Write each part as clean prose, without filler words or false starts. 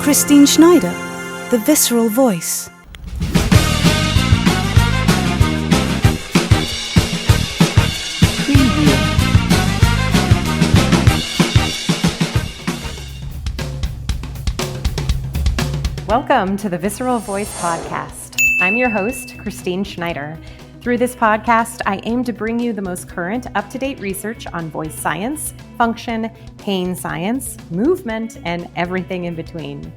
Christine Schneider, the visceral voice. Welcome to the Visceral Voice Podcast. I'm your host, Christine Schneider. Through this podcast, I aim to bring you the most current, up-to-date research on voice science, function, pain science, movement, and everything in between.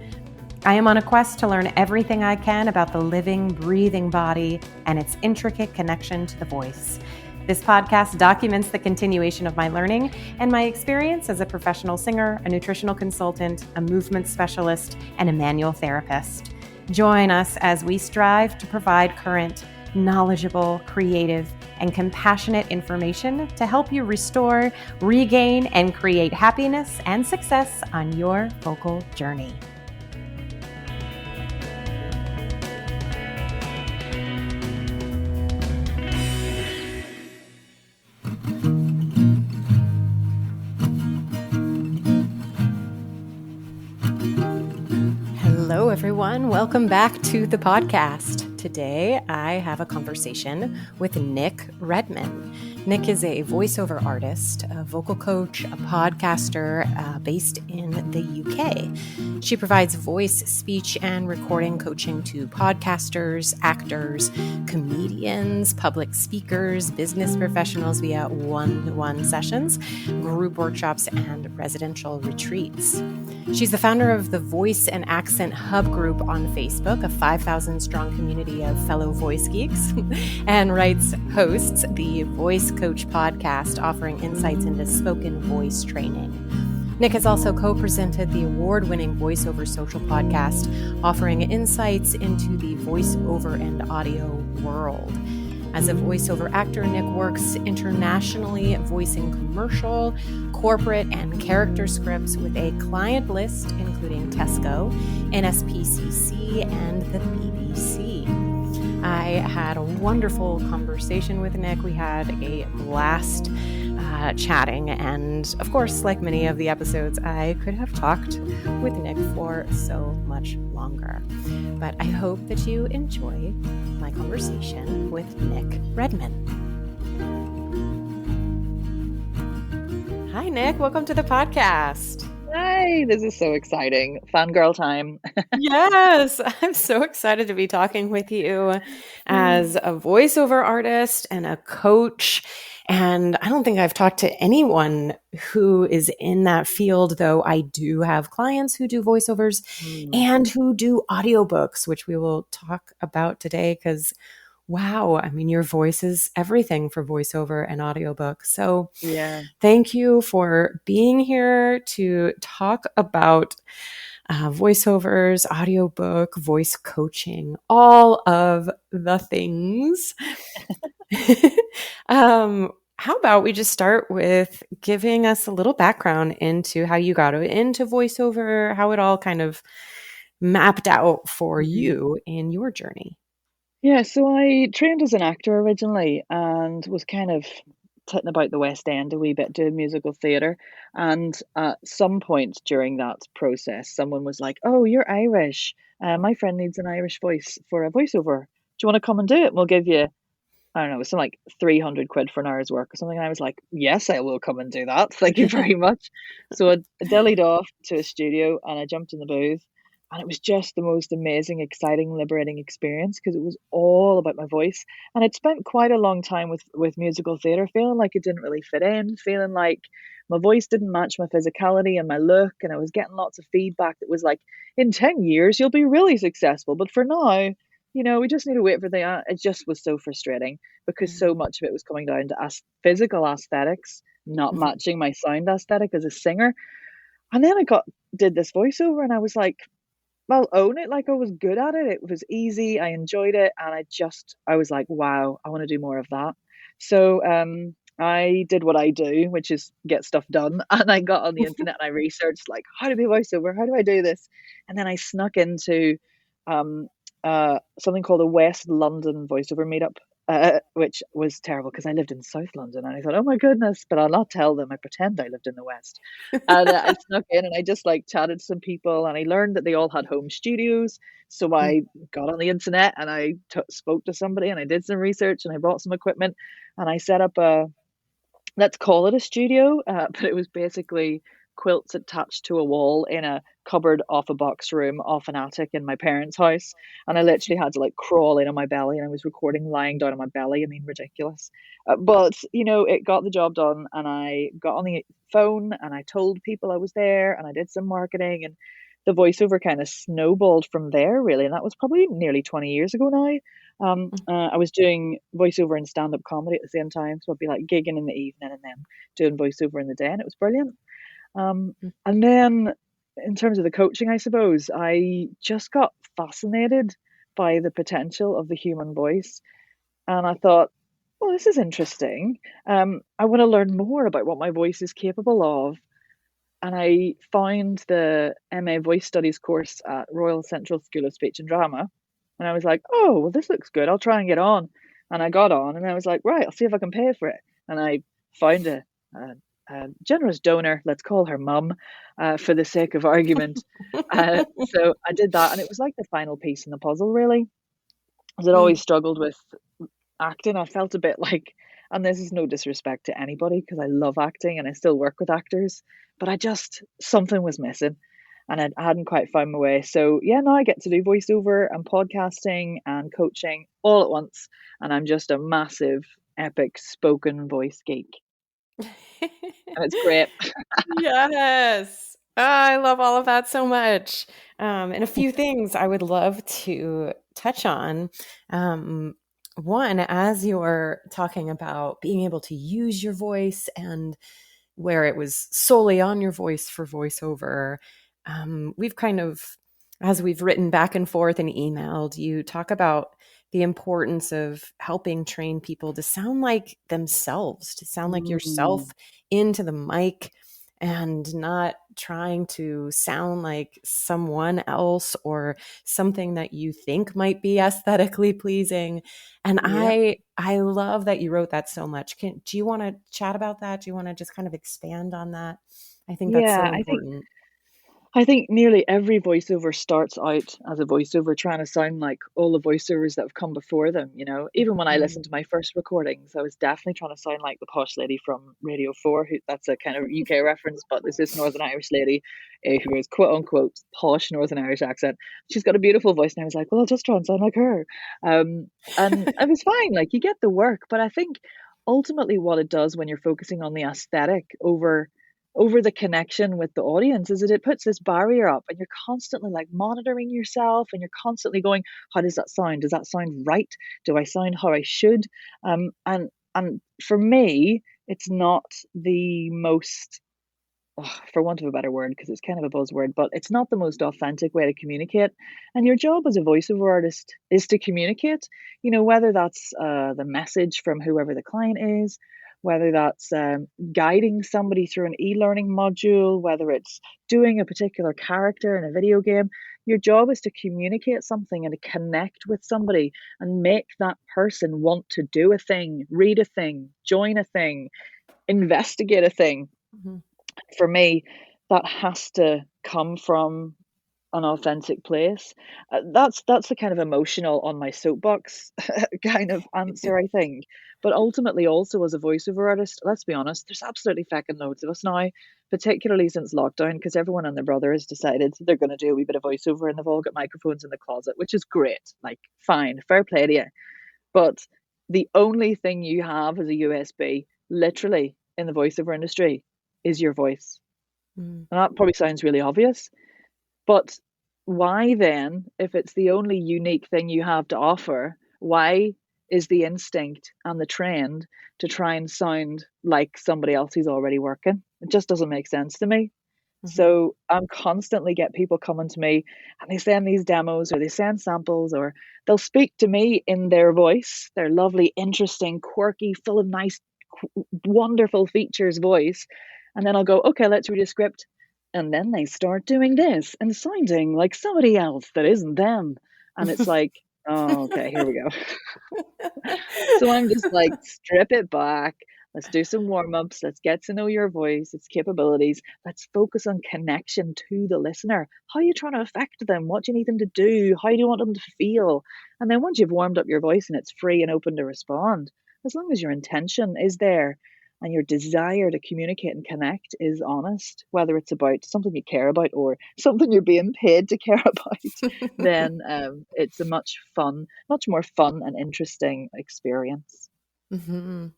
I am on a quest to learn everything I can about the living, breathing body and its intricate connection to the voice. This podcast documents the continuation of my learning and my experience as a professional singer, a nutritional consultant, a movement specialist, and a manual therapist. Join us as we strive to provide current, knowledgeable, creative, and compassionate information to help you restore, regain, and create happiness and success on your vocal journey. Hello, everyone. Welcome back to the podcast. Today, I have a conversation with Nic Redman. Nic is a voiceover artist, a vocal coach, a podcaster based in the UK. She provides voice, speech, and recording coaching to podcasters, actors, comedians, public speakers, business professionals via one-to-one sessions, group workshops, and residential retreats. She's the founder of the Voice and Accent Hub group on Facebook, a 5,000-strong community of fellow voice geeks, and hosts the Voice Coach podcast, offering insights into spoken voice training. Nic has also co-presented the award-winning Voiceover Social podcast, offering insights into the voiceover and audio world. As a voiceover actor, Nic works internationally, voicing commercial, corporate, and character scripts with a client list including Tesco, NSPCC, and the BBC. I had a wonderful conversation with Nic. We had a blast chatting, and of course, like many of the episodes, I could have talked with Nic for so much longer. But I hope that you enjoy my conversation with Nic Redman. Hi, Nic. Welcome to the podcast. Hi, this is so exciting. Fangirl time. Yes, I'm so excited to be talking with you as a voiceover artist and a coach. And I don't think I've talked to anyone who is in that field, though I do have clients who do voiceovers and who do audiobooks, which we will talk about today because, wow, I mean, your voice is everything for voiceover and audiobook. So thank you for being here to talk about voiceovers, audiobook, voice coaching, all of the things. How about we just start with giving us a little background into how you got into voiceover, how it all kind of mapped out for you in your journey. Yeah, so I trained as an actor originally and was kind of titting about the West End a wee bit, doing musical theatre. And at some point during that process, someone was like, "Oh, you're Irish. My friend needs an Irish voice for a voiceover. Do you want to come and do it? We'll give you, I don't know, something like 300 quid for an hour's work or something." And I was like, "Yes, I will come and do that. Thank you very much." So I dillied off to a studio and I jumped in the booth. And it was just the most amazing, exciting, liberating experience because it was all about my voice. And I'd spent quite a long time with musical theatre, feeling like it didn't really fit in, feeling like my voice didn't match my physicality and my look. And I was getting lots of feedback that was like, "In 10 years, you'll be really successful. But for now, we just need to wait for the." It just was so frustrating because so much of it was coming down to physical aesthetics, not matching my sound aesthetic as a singer. And then I did this voiceover and I was like, well, own it. Like I was good at it. It was easy. I enjoyed it. And I was like, wow, I want to do more of that. So I did what I do, which is get stuff done. And I got on the internet and I researched like, how to be a voiceover? How do I do this? And then I snuck into something called a West London voiceover meetup which was terrible because I lived in South London and I thought, oh my goodness, but I'll not tell them. I pretend I lived in the West. And I snuck in and I just like chatted to some people and I learned that they all had home studios. So I got on the internet and I spoke to somebody and I did some research and I bought some equipment and I set up let's call it a studio, but it was basically quilts attached to a wall in a cupboard off a box room off an attic in my parents' house. And I literally had to like crawl in on my belly and I was recording lying down on my belly. I mean, ridiculous. But, it got the job done and I got on the phone and I told people I was there and I did some marketing and the voiceover kind of snowballed from there, really. And that was probably nearly 20 years ago now. I was doing voiceover and stand-up comedy at the same time, so I'd be like gigging in the evening and then doing voiceover in the day, and it was brilliant. And then in terms of the coaching, I suppose I just got fascinated by the potential of the human voice, and I thought, well, this is interesting. I want to learn more about what my voice is capable of. And I found the MA Voice Studies course at Royal Central School of Speech and Drama. And I was like, oh, well, this looks good. I'll try and get on. And I got on and I was like, right, I'll see if I can pay for it. And I found a generous donor, let's call her mum, for the sake of argument. So I did that. And it was like the final piece in the puzzle, really. Because I'd always struggled with acting. I felt a bit like, and this is no disrespect to anybody because I love acting and I still work with actors, but something was missing and I hadn't quite found my way. So yeah, now I get to do voiceover and podcasting and coaching all at once. And I'm just a massive, epic spoken voice geek. And it's great. Yes. I love all of that so much. And a few things I would love to touch on. One, as you're talking about being able to use your voice and where it was solely on your voice for voiceover, we've kind of, as we've written back and forth and emailed, you talk about the importance of helping train people to sound like themselves, to sound like yourself into the mic and not trying to sound like someone else or something that you think might be aesthetically pleasing. And I love that you wrote that so much. Do you want to chat about that? Do you want to just kind of expand on that? I think that's so important. I think nearly every voiceover starts out as a voiceover trying to sound like all the voiceovers that have come before them, Even when I listened to my first recordings, I was definitely trying to sound like the posh lady from Radio 4, that's a kind of UK reference, but there's this Northern Irish lady who has quote unquote posh Northern Irish accent. She's got a beautiful voice and I was like, well, I'll just try and sound like her. And I was fine, like you get the work, but I think ultimately what it does when you're focusing on the aesthetic over the connection with the audience is that it puts this barrier up and you're constantly like monitoring yourself and you're constantly going, how does that sound? Does that sound right? Do I sound how I should? And for me, it's not the most, for want of a better word, because it's kind of a buzzword, but it's not the most authentic way to communicate. And your job as a voiceover artist is to communicate, whether that's the message from whoever the client is, whether that's guiding somebody through an e-learning module, whether it's doing a particular character in a video game. Your job is to communicate something and to connect with somebody and make that person want to do a thing, read a thing, join a thing, investigate a thing. For me, that has to come from an authentic place. That's the kind of emotional on my soapbox kind of answer, I think. But ultimately, also as a voiceover artist, let's be honest, there's absolutely fucking loads of us now, particularly since lockdown, because everyone and their brother has decided they're going to do a wee bit of voiceover and they've all got microphones in the closet, which is great. Like, fine, fair play to you. But the only thing you have as a USB, literally, in the voiceover industry is your voice. And that probably sounds really obvious. But why then, if it's the only unique thing you have to offer, why is the instinct and the trend to try and sound like somebody else who's already working? It just doesn't make sense to me. So I'm constantly get people coming to me and they send these demos or they send samples or they'll speak to me in their voice, their lovely, interesting, quirky, full of nice, wonderful features voice. And then I'll go, okay, let's read a script. And then they start doing this and sounding like somebody else that isn't them. And it's like, Oh, okay, here we go. So I'm just like, strip it back. Let's do some warm ups. Let's get to know your voice, its capabilities. Let's focus on connection to the listener. How are you trying to affect them? What do you need them to do? How do you want them to feel? And then once you've warmed up your voice and it's free and open to respond, as long as your intention is there and your desire to communicate and connect is honest, whether it's about something you care about or something you're being paid to care about, then it's a much more fun and interesting experience. Hmm.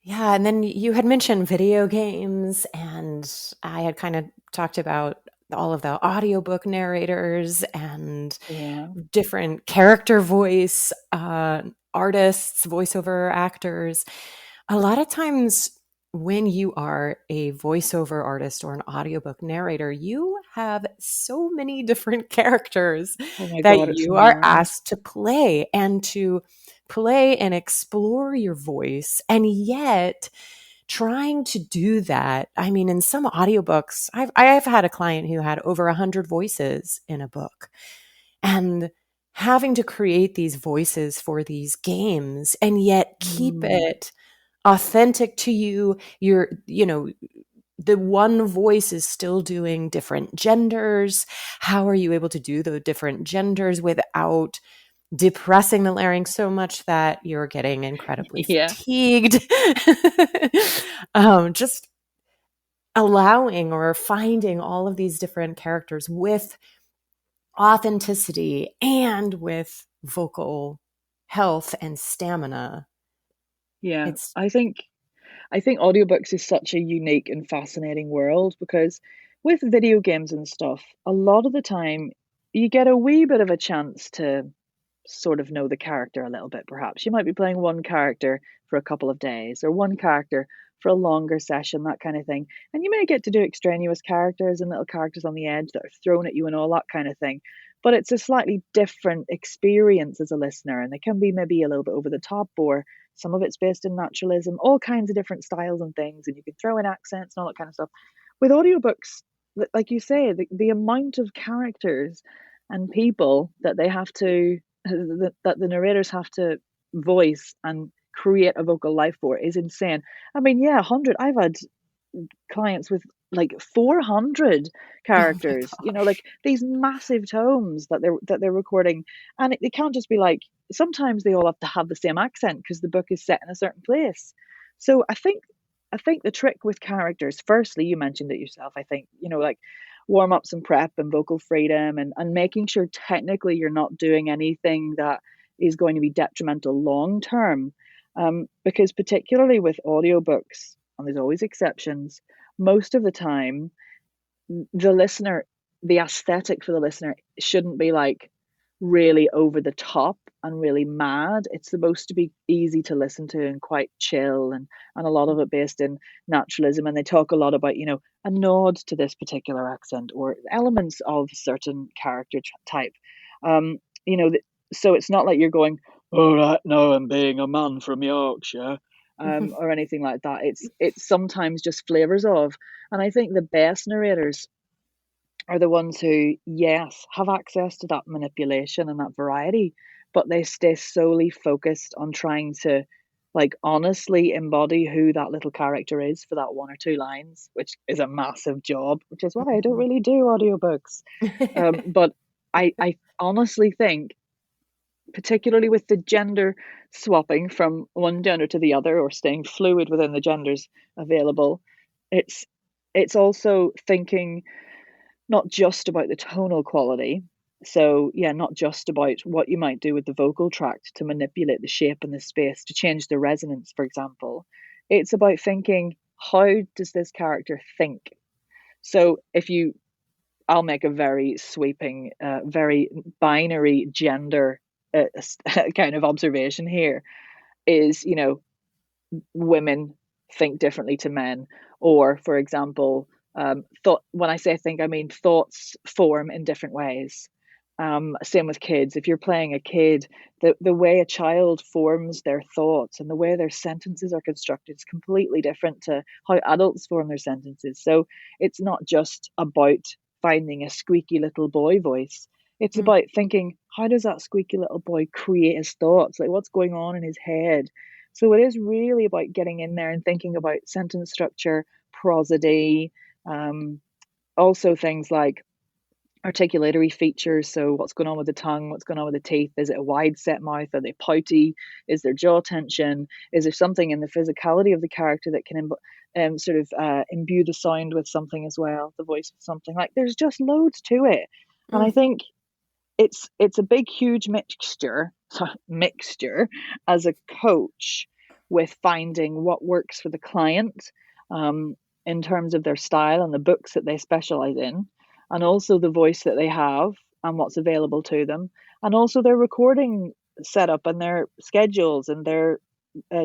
Yeah, and then you had mentioned video games, and I had kind of talked about all of the audiobook narrators and Yeah. different character voice artists, voiceover actors. A lot of times when you are a voiceover artist or an audiobook narrator, you have so many different characters Oh my that God, it's you are mad. asked to play and explore your voice. And yet, trying to do that, I mean, in some audiobooks, I've had a client who had over 100 voices in a book, and having to create these voices for these games and yet keep Mm. it authentic to you. The one voice is still doing different genders. How are you able to do the different genders without depressing the larynx so much that you're getting incredibly Yeah. fatigued? Just allowing or finding all of these different characters with authenticity and with vocal health and stamina. Yeah. It's I think audiobooks is such a unique and fascinating world because with video games and stuff, a lot of the time you get a wee bit of a chance to sort of know the character a little bit, perhaps. You might be playing one character for a couple of days or one character for a longer session, that kind of thing. And you may get to do extraneous characters and little characters on the edge that are thrown at you and all that kind of thing. But it's a slightly different experience as a listener, and they can be maybe a little bit over the top, or some of it's based in naturalism, all kinds of different styles and things, and you can throw in accents and all that kind of stuff. With audiobooks, like you say, the amount of characters and people that they have to that the narrators have to voice and create a vocal life for is insane. I mean, yeah, 100. I've had clients with like 400 oh my characters, like gosh. these massive tomes that they're recording, and it can't just be like, sometimes they all have to have the same accent because the book is set in a certain place. So I think the trick with characters, firstly, you mentioned it yourself, I think, like warm ups and prep and vocal freedom, and making sure technically you're not doing anything that is going to be detrimental long term. Because particularly with audiobooks, and there's always exceptions, most of the time, the listener, the aesthetic for the listener shouldn't be like really over the top and really mad. It's supposed to be easy to listen to and quite chill, and a lot of it based in naturalism. And they talk a lot about, a nod to this particular accent or elements of certain character type. Um, you know, th- so it's not like you're going, all right, no, I'm being a man from Yorkshire, or anything like that. It's sometimes just flavors of, and I think the best narrators are the ones who, yes, have access to that manipulation and that variety, but they stay solely focused on trying to, like, honestly embody who that little character is for that one or two lines, which is a massive job, which is why I don't really do audiobooks. But I honestly think, particularly with the gender swapping from one gender to the other or staying fluid within the genders available, it's it's also thinking not just about the tonal quality. So, yeah, not just about what you might do with the vocal tract to manipulate the shape and the space to change the resonance, for example. It's about thinking, how does this character think? So, I'll make a very sweeping, very binary gender kind of observation here is, women think differently to men, or for example, thought when I say think, I mean thoughts form in different ways. Same with kids. If you're playing a kid, the way a child forms their thoughts and the way their sentences are constructed is completely different to how adults form their sentences. So it's not just about finding a squeaky little boy voice. It's Mm. about thinking, how does that squeaky little boy create his thoughts? Like, what's going on in his head? So it is really about getting in there and thinking about sentence structure, prosody, um, also things like articulatory features. So what's going on with the tongue? What's going on with the teeth? Is it a wide set mouth? Are they pouty? Is there jaw tension? Is there something in the physicality of the character that can sort of imbue the sound with something as well, the voice with something? Like, there's just loads to it. And I Mm. think it's a big, huge mixture as a coach with finding what works for the client, um, in terms of their style and the books that they specialize in, and also the voice that they have and what's available to them, and also their recording setup and their schedules and their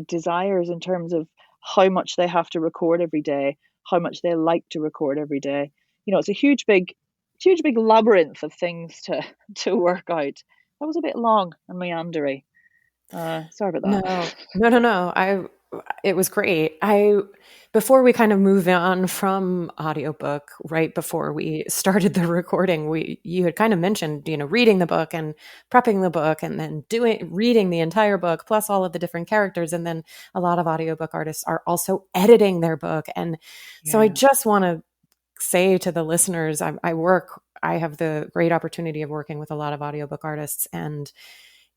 desires in terms of how much they have to record every day, how much they like to record every day. It's a huge big labyrinth of things to to work out. That was a bit long and meandery. Sorry about that. No, no, no, no. It was great. Before we kind of move on from audiobook, right before we started the recording, you had kind of mentioned, reading the book and prepping the book and then reading the entire book plus all of the different characters. And then a lot of audiobook artists are also editing their book. And so I Yeah, just want to say to the listeners, I have the great opportunity of working with a lot of audiobook artists, and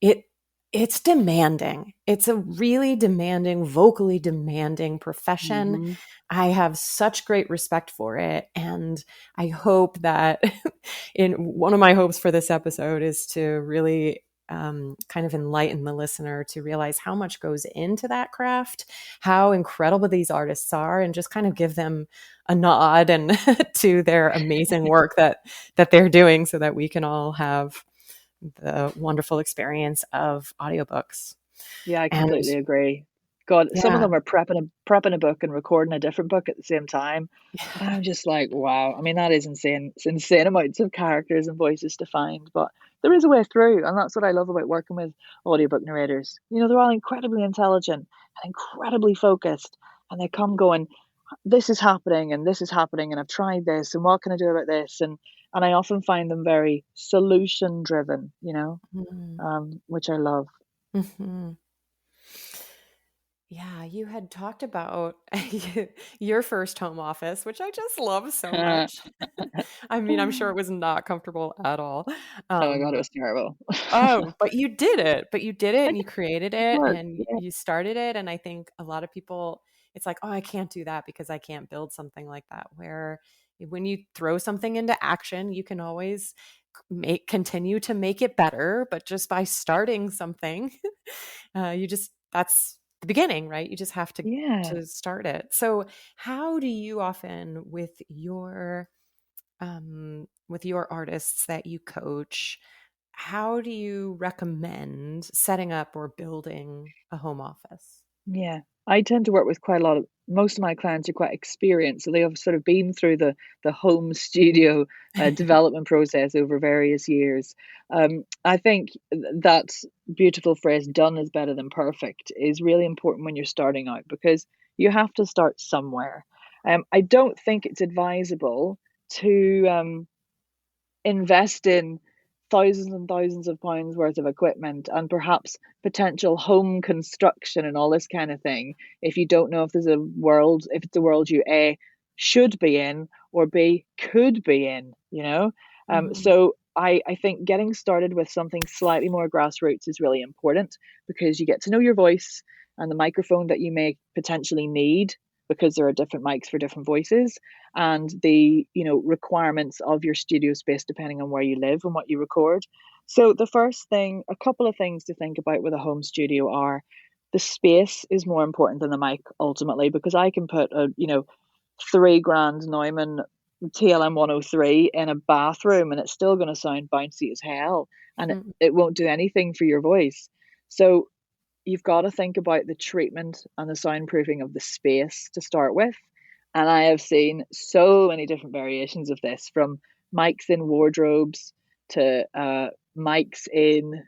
it it's demanding. It's a really demanding, vocally demanding profession. hmm, I have such great respect for it, and I hope that in one of my hopes for this episode is to really kind of enlighten the listener to realize how much goes into that craft, how incredible these artists are, and just kind of give them a nod and to their amazing work that they're doing, so that we can all have the wonderful experience of audiobooks. yeah, I And completely agree. God, some of yeah, them are prepping a book and recording a different book at the same time. And I'm just like, wow. I mean, that is insane. It's insane amounts of characters and voices to find, but there is a way through, and that's what I love about working with audiobook narrators. They're all incredibly intelligent and incredibly focused, and they come going, this is happening and this is happening, and I've tried this, and what can I do about this? And I often find them very solution driven, mm, which I love. mhm. Yeah, you had talked about your first home office, which I just love so Oh much. I mean, I'm sure it was not comfortable at all. my God, it Um, was terrible. oh, but you did it. But you did it I and did you created it it work. and Yeah, you started it. And I think a lot of people, it's like, oh, I can't do that because I can't build something like that. Where when you throw something into action, you can always continue to make it better. But just by starting something, that's the beginning, right? You just have yeah, to start it. So how do you often with your artists that you coach, how do you recommend setting up or building a home office? yeah. I tend to work with quite a lot of most of my clients are quite experienced, so they have sort of been through the home studio development process over various years. I think that beautiful phrase "done is better than perfect" is really important when you're starting out, because you have to start somewhere. I don't think it's advisable to invest in thousands and thousands of pounds worth of equipment and perhaps potential home construction and all this kind of thing if you don't know if it's a world you A should be in, or B could be in, Mhm, so I think getting started with something slightly more grassroots is really important, because you get to know your voice and the microphone that you may potentially need, because there are different mics for different voices, and the requirements of your studio space depending on where you live and what you record. So a couple of things to think about with a home studio are: the space is more important than the mic ultimately, because I can put a 3 grand Neumann TLM 103 in a bathroom and it's still going to sound bouncy as hell, and it, mhm, it won't do anything for your voice. So you've got to think about the treatment and the soundproofing of the space to start with. And I have seen so many different variations of this, from mics in wardrobes to mics in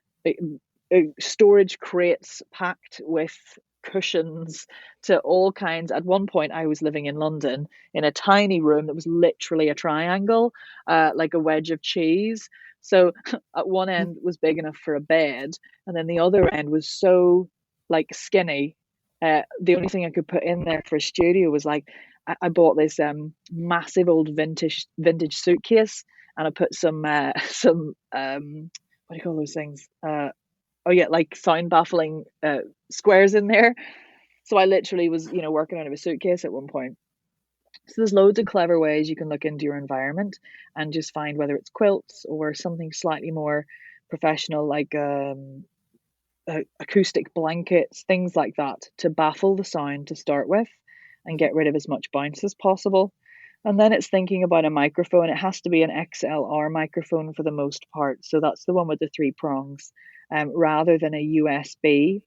storage crates packed with cushions, to all kinds. At one point, I was living in London in a tiny room that was literally a triangle, like a wedge of cheese. So at one end was big enough for a bed, and then the other end was so like skinny. The only thing I could put in there for a studio was like I bought this massive old vintage suitcase, and I put some what do you call those things? Oh yeah, like sound baffling squares in there. So I literally was, working out of a suitcase at one point. So there's loads of clever ways you can look into your environment and just find whether it's quilts or something slightly more professional, like acoustic blankets, things like that, to baffle the sound to start with and get rid of as much bounce as possible. And then it's thinking about a microphone. It has to be an XLR microphone for the most part. So that's the one with the three prongs, rather than a USB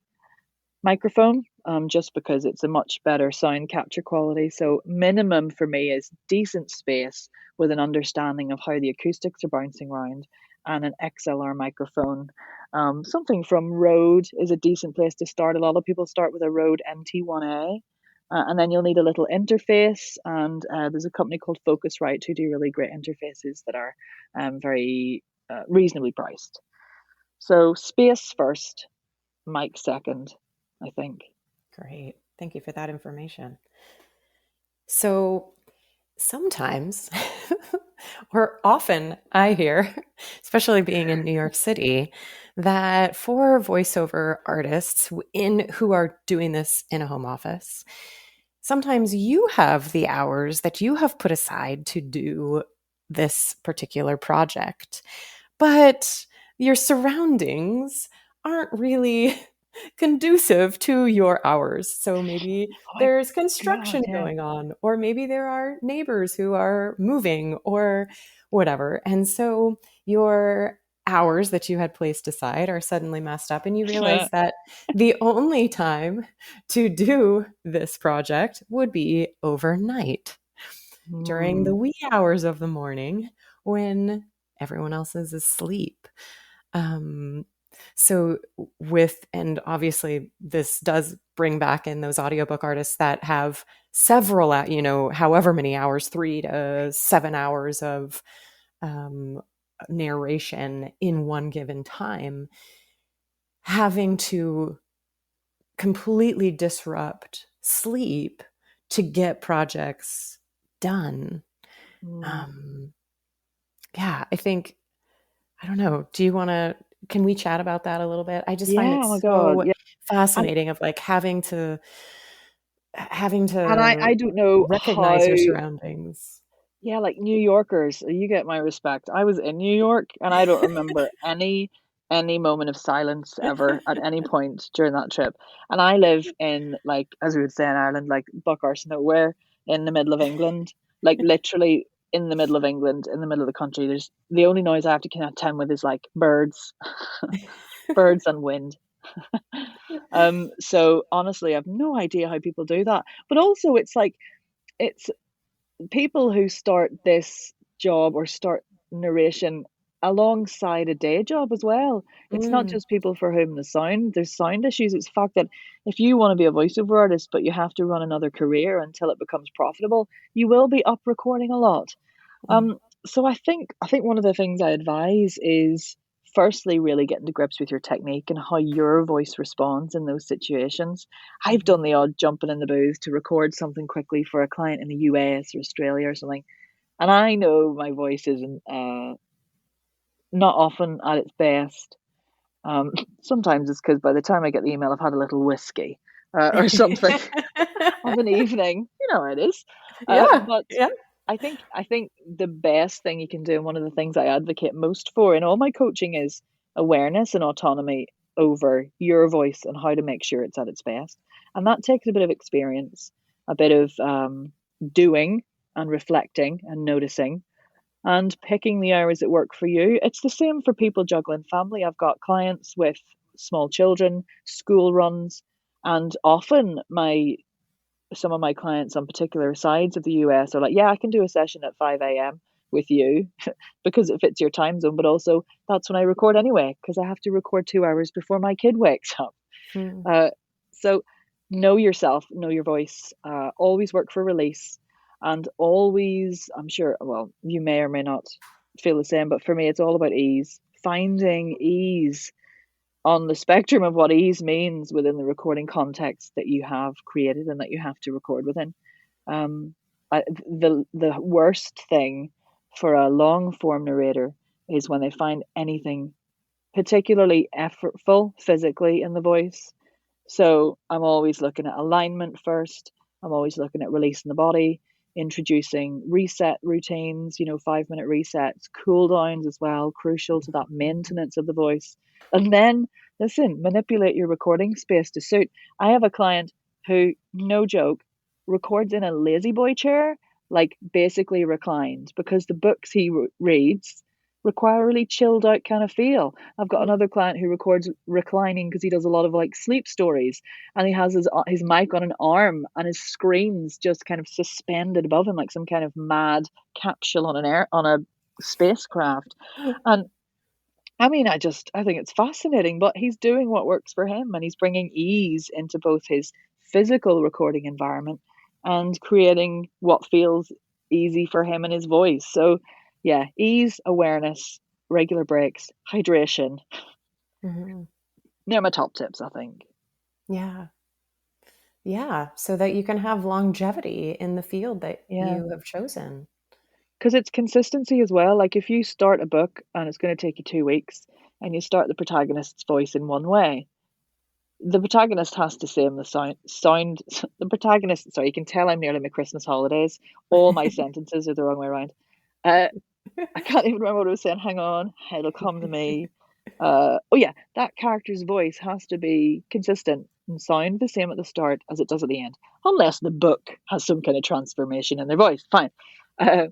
microphone, just because it's a much better sound capture quality. So minimum for me is decent space with an understanding of how the acoustics are bouncing around, and an XLR microphone. Something from Rode is a decent place to start. A lot of people start with a Rode MT1A. And then you'll need a little interface, and there's a company called Focusrite who do really great interfaces that are very reasonably priced. So space first, mic second, I think. Great. Thank you for that information. So sometimes, or often, I hear, especially being in New York City, that for voiceover artists who are doing this in a home office, sometimes you have the hours that you have put aside to do this particular project, but your surroundings aren't really conducive to your hours. So maybe Oh my there's God, construction yeah. going on, or maybe there are neighbors who are moving, or whatever. And so your hours that you had placed aside are suddenly messed up, and you realize that the only time to do this project would be overnight during the Hmm. wee hours of the morning when everyone else is asleep. Um, so and obviously this does bring back in those audiobook artists that have several, however many hours, 3 to 7 hours of um, narration in one given time, having to completely disrupt sleep to get projects done. Hmm. Um, yeah, I don't know. Can we chat about that a little bit? I just find Yeah, it oh my God, so yeah. And fascinating of like having and to I don't know how. recognize your surroundings. Yeah, like New Yorkers, you get my respect. I was in New York and I don't remember any moment of silence ever at any point during that trip. And I live in, like, as we would say in Ireland, like buck arse nowhere in the middle of England. Like literally in the middle of England, in the middle of the country. There's the only noise I have to contend with is like birds, birds and wind. So honestly, I have no idea how people do that. But also it's like it's people who start this job or start narration alongside a day job as well. It's not Mm, just people for whom there's sound issues. It's the fact that if you want to be a voiceover artist but you have to run another career until it becomes profitable, you will be up recording a lot. mm, So I think one of the things I advise is firstly really getting to grips with your technique and how your voice responds in those situations. I've mhm, done the odd jumping in the booth to record something quickly for a client in the US or Australia or something, and I know my voice isn't not often at its best. Um, Sometimes it's because by the time I get the email, I've had a little whiskey or something of an evening. You know how it is. yeah, But yeah. I think the best thing you can do, and one of the things I advocate most for in all my coaching, is awareness and autonomy over your voice and how to make sure it's at its best. And that takes a bit of experience, a bit of doing and reflecting and noticing and picking the hours that work for you. It's the same for people juggling family. I've got clients with small children, school runs, and often my some of my clients on particular sides of the US are like, yeah, I can do a session at 5 a.m. with you because it fits your time zone. But also, that's when I record anyway, because I have to record 2 hours before my kid wakes up. Mm, Uh, so, know yourself, know your voice, always work for release, and always, I'm sure, well, you may or may not. feel the same, but for me, it's all about ease. Finding ease on the spectrum of what ease means within the recording context that you have created and that you have to record within. Um, the worst thing for a long form narrator is when they find anything particularly effortful physically in the voice. So I'm always looking at alignment first. I'm always looking at releasing the body, introducing reset routines, 5 minute resets, cool downs as well, crucial to that maintenance of the voice. And then, listen, manipulate your recording space to suit. I have a client who, no joke, records in a lazy boy chair, like basically reclined, because the books he reads require a really chilled out kind of feel. I've got another client who records reclining because he does a lot of like sleep stories, and he has his mic on an arm and his screen's just kind of suspended above him like some kind of mad capsule on a spacecraft. And I mean, I think it's fascinating, but he's doing what works for him, and he's bringing ease into both his physical recording environment and creating what feels easy for him and his voice. So, yeah, ease, awareness, regular breaks, hydration. Mm-hmm. They're my top tips, I think. Yeah. Yeah. So that you can have longevity in the field that Yeah. you have chosen. Because it's consistency as well. Like if you start a book and it's going to take you 2 weeks and you start the protagonist's voice in one way, the protagonist has to say the sound the protagonist, sorry, you can tell I'm nearly my Christmas holidays. All my sentences are the wrong way around. I can't even remember what I was saying. Hang on, it'll come to me. Oh yeah, that character's voice has to be consistent and sound the same at the start as it does at the end, unless the book has some kind of transformation in their voice. Fine. Uh,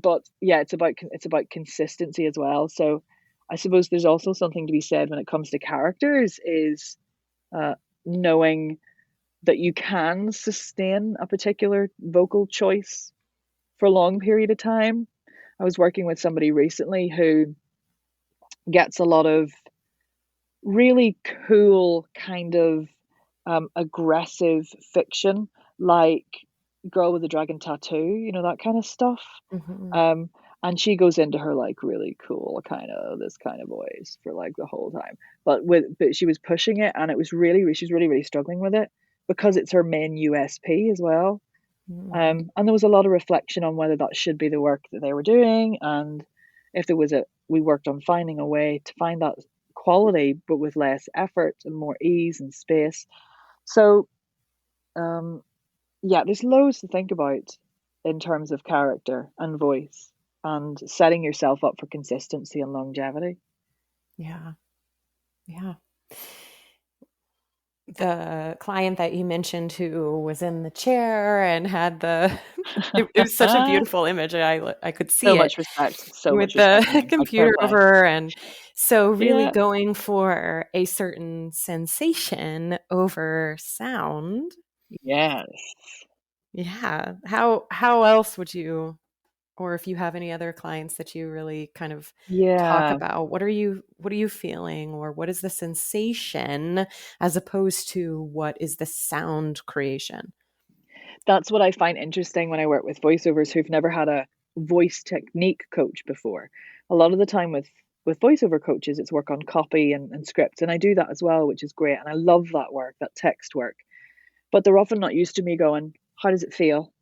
but yeah, it's about consistency as well. So I suppose there's also something to be said when it comes to characters is knowing that you can sustain a particular vocal choice for a long period of time. I was working with somebody recently who gets a lot of really cool kind of aggressive fiction, like Girl with the Dragon Tattoo, that kind of stuff. Mm-hmm. And she goes into her like really cool kind of this kind of voice for like the whole time. But she was pushing it, and it was she's really, really struggling with it because it's her main USP as well. Mm-hmm. And there was a lot of reflection on whether that should be the work that they were doing, and if there was we worked on finding a way to find that quality, but with less effort and more ease and space. So, yeah, there's loads to think about in terms of character and voice and setting yourself up for consistency and longevity. Yeah. Yeah. The client that you mentioned who was in the chair and had it was such a beautiful image. I could see So it much respect. So with much respect, the man. I computer can't lie. over. And so really Yeah. going for a certain sensation over sound. Yes. Yeah. How else would you, or if you have any other clients that you really kind of talk Yeah. about, what are you feeling, or what is the sensation as opposed to what is the sound creation? That's what I find interesting when I work with voiceovers who've never had a voice technique coach before. A lot of the time with voiceover coaches, it's work on copy and scripts, and I do that as well, which is great, and I love that work, that text work. But they're often not used to me going, how does it feel?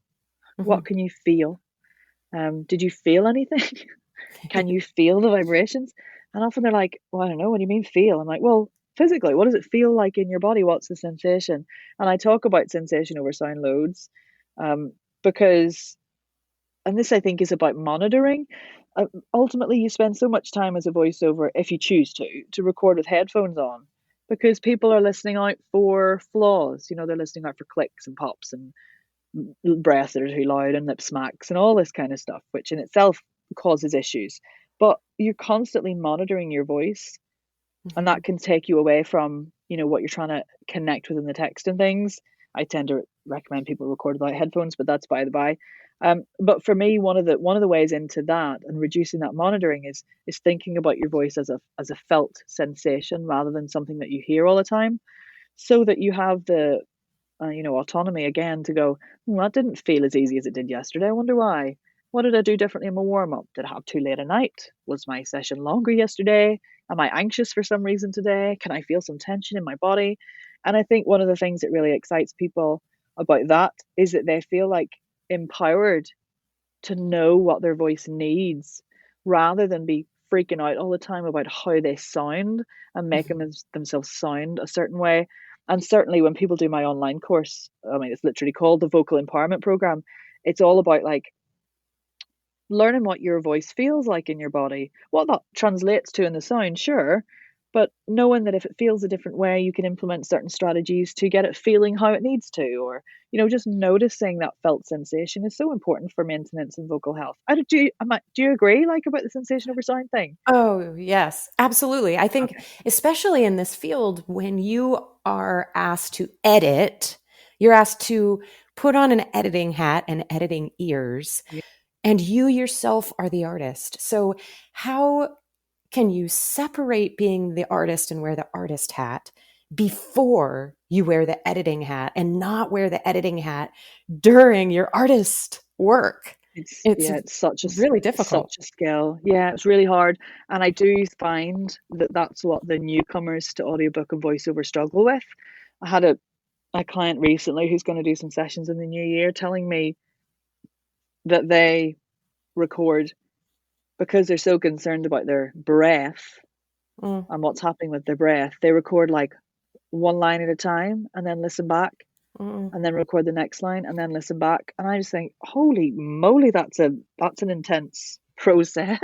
Mm-hmm. What can you feel? Did you feel anything? Can you feel the vibrations? And often they're like, well, I don't know. What do you mean feel? I'm like, well, physically, what does it feel like in your body? What's the sensation? And I talk about sensation over sound loads um, because, and this I think is about monitoring. Ultimately, you spend so much time as a voiceover, if you choose to record with headphones on, because people are listening out for flaws. They're listening out for clicks and pops and breaths that are too loud and lip smacks and all this kind of stuff, which in itself causes issues. But you're constantly monitoring your voice, and Mm-hmm. that can take you away from what you're trying to connect with in the text and things. I tend to recommend people record without headphones, but that's by the by. But for me, one of the ways into that and reducing that monitoring is thinking about your voice as a felt sensation rather than something that you hear all the time, so that you have the autonomy again to go, that didn't feel as easy as it did yesterday. I wonder why. What did I do differently in my warm-up? Did I have too late a night? Was my session longer yesterday? Am I anxious for some reason today? Can I feel some tension in my body? And I think one of the things that really excites people about that is that they feel like empowered to know what their voice needs rather than be freaking out all the time about how they sound and making themselves sound a certain way. And certainly when people do my online course, I mean, it's literally called the Vocal Empowerment Program. It's all about like learning what your voice feels like in your body, what that translates to in the sound, sure, but knowing that if it feels a different way, you can implement certain strategies to get it feeling how it needs to, or just noticing that felt sensation is so important for maintenance and vocal health. Do you agree, like, about the sensation over sound thing? Oh, yes, absolutely. I think, Okay. especially in this field, when you are asked to edit, you're asked to put on an editing hat and editing ears, Yeah, and you yourself are the artist. So, how can you separate being the artist and wear the artist hat before you wear the editing hat and not wear the editing hat during your artist work? It's it's such a really difficult. such a skill. Yeah, it's really hard, and I do find that that's what the newcomers to audiobook and voiceover struggle with. I had a client recently who's going to do some sessions in the new year telling me that they record because they're so concerned about their breath Mm, and what's happening with their breath. They record like one line at a time and then listen back mm, and then record the next line and then listen back. And I just think, holy moly, that's an intense process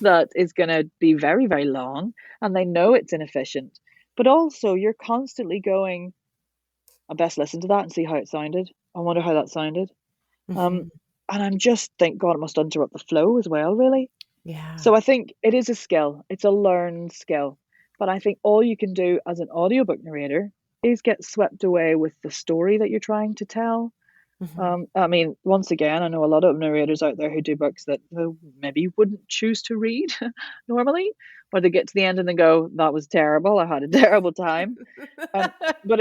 that is going to be very, very long. And they know it's inefficient. But also, you're constantly going, I best listen to that and see how it sounded. I wonder how that sounded. Um, mhm. and I'm just think, God, it must interrupt the flow as well, really. Yeah. So I think it is a skill. It's a learned skill. But I think all you can do as an audiobook narrator is get swept away with the story that you're trying to tell. Mhm. I mean, once again, I know a lot of narrators out there who do books that maybe you wouldn't choose to read normally, or they get to the end and they go, "That was terrible. I had a terrible time." Um, but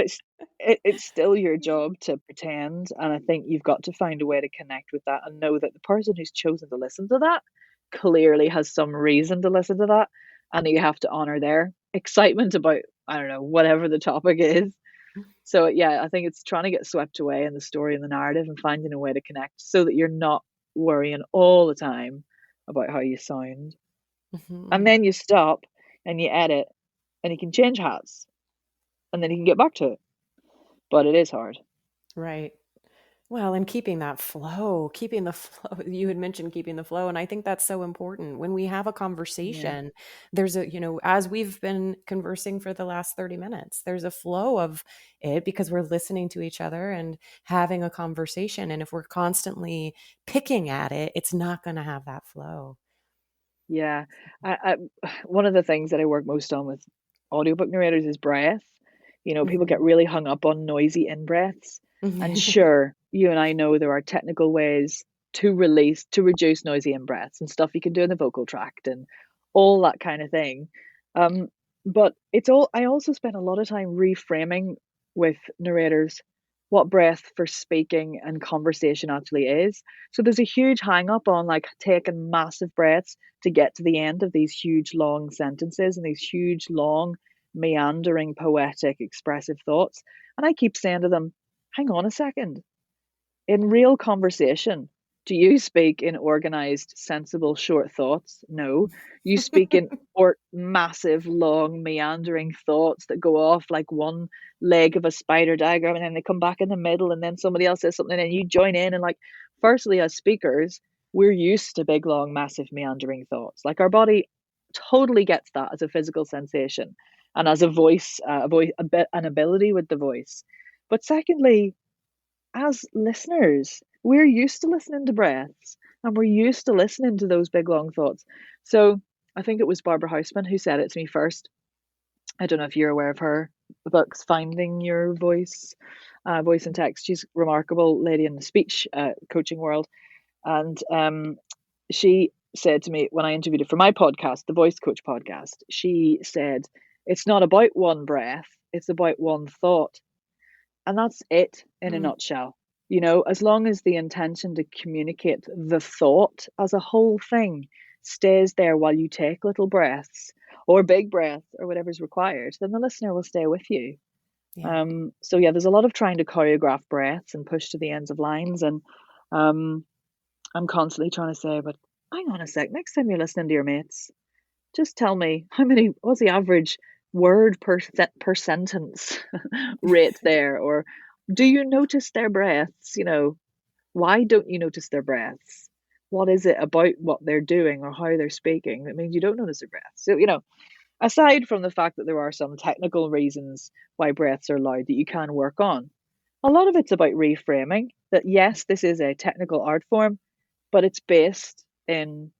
it's still your job to pretend, and I think you've got to find a way to connect with that and know that the person who's chosen to listen to that clearly has some reason to listen to that, and you have to honor their excitement about, I don't know, whatever the topic is. So yeah, I think it's trying to get swept away in the story and the narrative and finding a way to connect so that you're not worrying all the time about how you sound. And Mhm. then you stop and you edit and you can change hats and then you can get back to it. But it is hard. Right. Well, and keeping the flow. You had mentioned keeping the flow, and I think that's so important. When we have a Yeah. conversation, there's as we've been conversing for the last 30 minutes, there's a flow of it because we're listening to each other and having a conversation. And if we're constantly picking at it, it's not going to have that flow. Yeah. One of the things that I work most on with audiobook narrators is breath. People get Mhm. really hung up on noisy in-breaths. And sure, you and I know there are technical ways to reduce noisy in-breaths and stuff you can do in the vocal tract and all that kind of thing. Um, but I also spend a lot of time reframing with narrators what breath for speaking and conversation actually is. So there's a huge hang up on like taking massive breaths to get to the end of these huge long sentences and these huge long meandering poetic expressive thoughts, and I keep saying to them, hang on a second, in real conversation, do you speak in organized, sensible, short thoughts? No. You speak in or massive, long, meandering thoughts that go off like one leg of a spider diagram and then they come back in the middle and then somebody else says something and you join in. And like, firstly, as speakers, we're used to big, long, massive, meandering thoughts. Like our body totally gets that as a physical sensation and as an ability with the voice. But secondly, as listeners, we're used to listening to breaths and we're used to listening to those big long thoughts. So I think it was Barbara Houseman who said it to me first. I don't know if you're aware of her books, Finding Your Voice, Voice and Text. She's a remarkable lady in the speech coaching world. And she said to me when I interviewed her for my podcast, the Voice Coach podcast, she said, it's not about one breath, it's about one thought. And that's it in a Mm, nutshell. As long as the intention to communicate the thought as a whole thing stays there while you take little breaths or big breaths or whatever's required, then the listener will stay with you. Yeah. So yeah, there's a lot of trying to choreograph breaths and push to the ends of lines, and um, I'm constantly trying to say, but hang on a sec, next time you're listening to your mates, just tell me what's the average word per sentence rate there, or do you notice their breaths? Why don't you notice their breaths? What is it about what they're doing or how they're speaking that means you don't notice their breaths? So, aside from the fact that there are some technical reasons why breaths are loud that you can work on, a lot of it's about reframing that, yes, this is a technical art form, but it's based in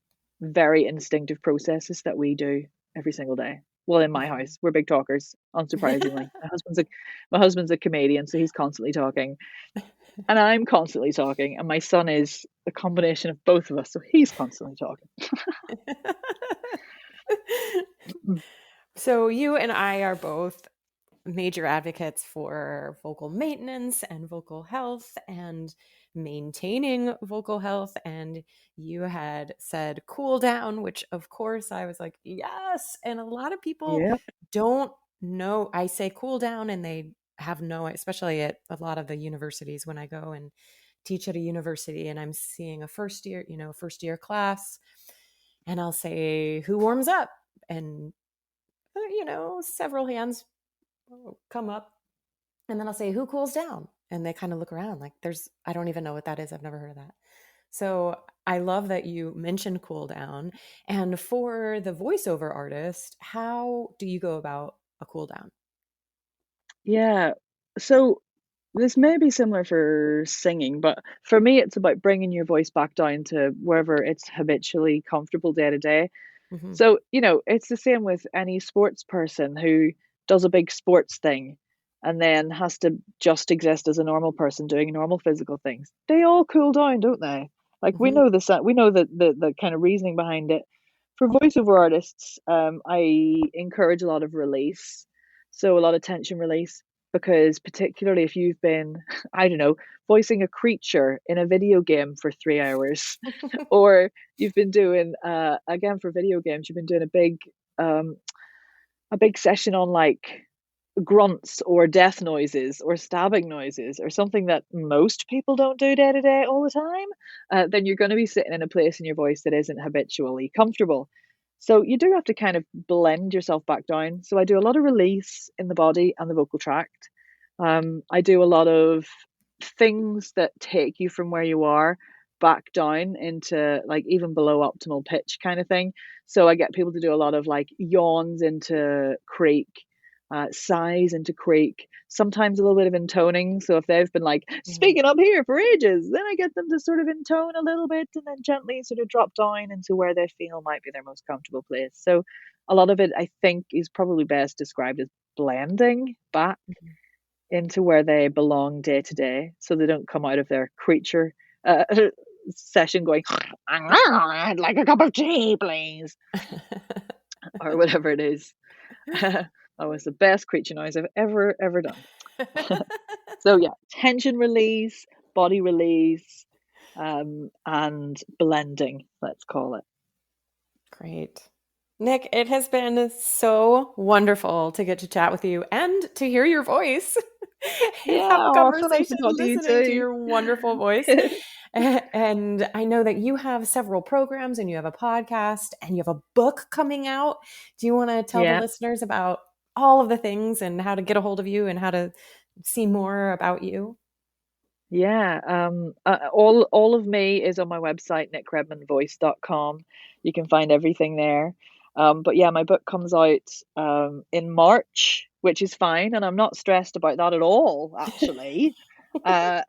very instinctive processes that we do every single day. Well, in my house, we're big talkers, unsurprisingly. My husband's a comedian, so he's constantly talking, and I'm constantly talking, and my son is a combination of both of us, so he's constantly talking. So you and I are both major advocates for vocal maintenance and vocal health and maintaining vocal health. And you had said cool down, which of course I was like, yes. And a lot of people Yeah, don't know. I say cool down and they have no, especially at a lot of the universities when I go and teach at a university and I'm seeing a first year class, and I'll say, who warms up? And, several hands come up, and then I'll say, who cools down? And they kind of look around like I don't even know what that is. I've never heard of that. So I love that you mentioned cool down. And for the voiceover artist, how do you go about a cool down? yeah. So this may be similar for singing, but for me, it's about bringing your voice back down to wherever it's habitually comfortable day to day. Mm-hmm. So, it's the same with any sports person who does a big sports thing and then has to just exist as a normal person doing normal physical things. They all cool down, don't they? Like we Mm-hmm. know this, we know the kind of reasoning behind it. For voiceover artists, I encourage a lot of release, so a lot of tension release, because particularly if you've been, I don't know, voicing a creature in a video game for 3 hours, or you've been doing again for video games, you've been doing um a big session on like grunts or death noises or stabbing noises or something that most people don't do day to day all the time, then you're going to be sitting in a place in your voice that isn't habitually comfortable. So you do have to kind of blend yourself back down. So I do a lot of release in the body and the vocal tract. I do a lot of things that take you from where you are back down into like even below optimal pitch kind of thing. So I get people to do a lot of like yawns into creak, sighs into creak, sometimes a little bit of intoning. So if they've been like Mm-hmm. speaking up here for ages, then I get them to sort of intone a little bit and then gently sort of drop down into where they feel might be their most comfortable place. So a lot of it, I think, is probably best described as blending back into where they belong day to day, so they don't come out of their creature uh, session going, I'd like a cup of tea, please, or whatever it is. That was the best creature noise I've ever done. So yeah, tension release, body release, and blending, let's call it. Great. Nic, it has been so wonderful to get to chat with you and to hear your voice and Yeah, have a oh, so nice to conversation talk to you listening to too. your wonderful voice. And I know that you have several programs and you have a podcast and you have a book coming out. Do you want to tell the Yeah. listeners about all of the things and how to get a hold of you and how to see more about you? Yeah, all of me is on my website, nicredmanvoice.com. You can find everything there. But yeah, my book comes out in March, which is fine, and I'm not stressed about that at all, actually. Uh,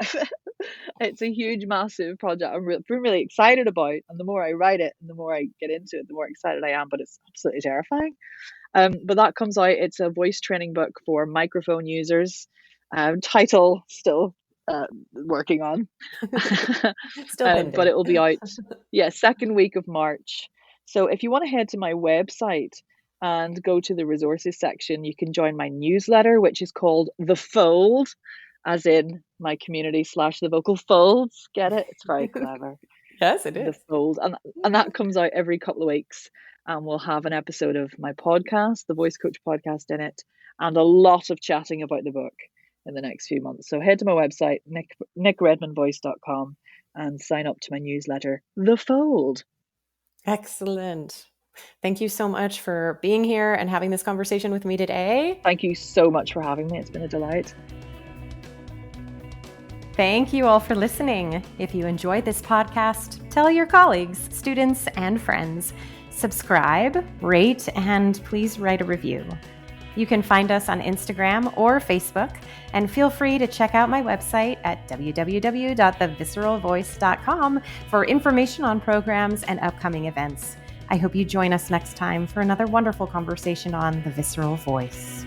it's a huge, massive project been really excited about, and the more I write it and the more I get into it, the more excited I am, but it's absolutely terrifying. But that comes out. It's a voice training book for microphone users. Title still working on, Still but pending. it will be out, yeah, second week of March. So if you want to head to my website and go to the resources section, you can join my newsletter, which is called The Fold. as in my community / the vocal folds. Get it? It's very clever. Yes, it The is. folds. And that comes out every couple of weeks. And we'll have an episode of my podcast, the Voice Coach podcast, in it, and a lot of chatting about the book in the next few months. So head to my website, nicredmanvoice.com, and sign up to my newsletter, The Fold. Excellent. Thank you so much for being here and having this conversation with me today. Thank you so much for having me. It's been a delight. Thank you all for listening. If you enjoyed this podcast, tell your colleagues, students, and friends. Subscribe, rate, and please write a review. You can find us on Instagram or Facebook, and feel free to check out my website at www.thevisceralvoice.com for information on programs and upcoming events. I hope you join us next time for another wonderful conversation on the Visceral Voice.